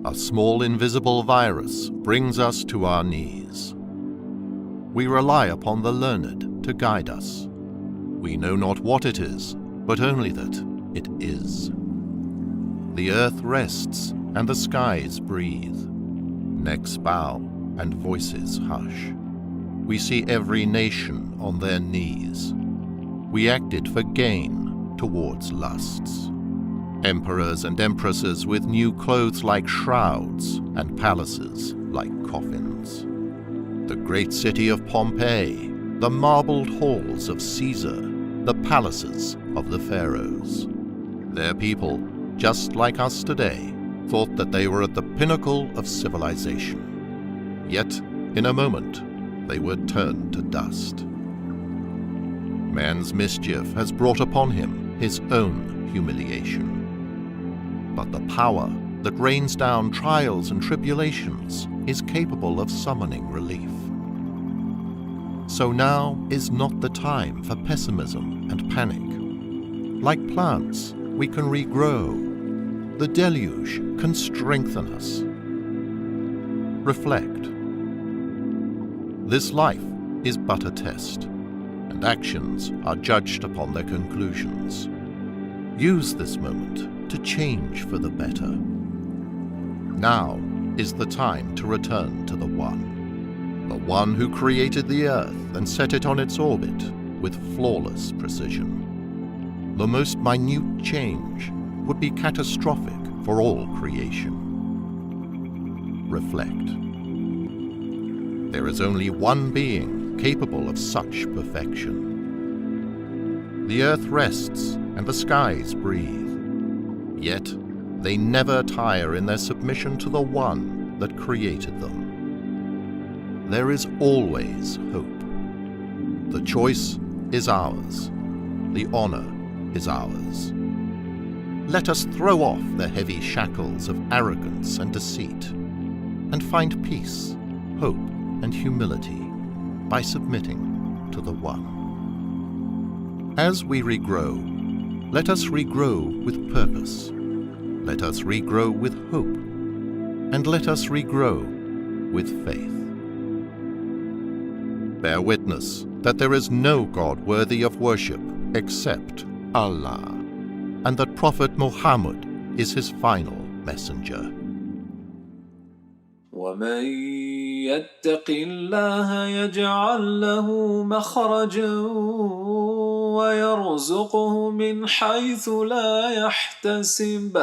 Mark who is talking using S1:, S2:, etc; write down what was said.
S1: A small invisible virus brings us to our knees. We rely upon the learned to guide us. We know not what it is, but only that it is. The earth rests and the skies breathe. Necks bow and voices hush. We see every nation on their knees. We acted for gain towards lusts. Emperors and empresses with new clothes like shrouds and palaces like coffins. The great city of Pompeii, the marbled halls of Caesar, the palaces of the pharaohs. Their people, just like us today, thought that they were at the pinnacle of civilization. Yet, in a moment, they were turned to dust. Man's mischief has brought upon him his own humiliation. But the power that rains down trials and tribulations is capable of summoning relief. So now is not the time for pessimism and panic. Like plants, we can regrow. The deluge can strengthen us. Reflect. This life is but a test, and actions are judged upon their conclusions. Use this moment to change for the better. Now is the time to return to the One who created the earth and set it on its orbit with flawless precision. The most minute change would be catastrophic for all creation. Reflect. There is only one being capable of such perfection. The earth rests and the skies breathe. Yet they never tire in their submission to the One that created them. There is always hope. The choice is ours. The honor is ours. Let us throw off the heavy shackles of arrogance and deceit, and find peace, hope, and humility by submitting to the One. As we regrow, let us regrow with purpose. Let us regrow with hope. And let us regrow with faith. Bear witness that there is no God worthy of worship except Allah, and that Prophet Muhammad is his final messenger.
S2: ومن يتق الله يجعل له مخرجا ويرزقه من حيث لا يحتسب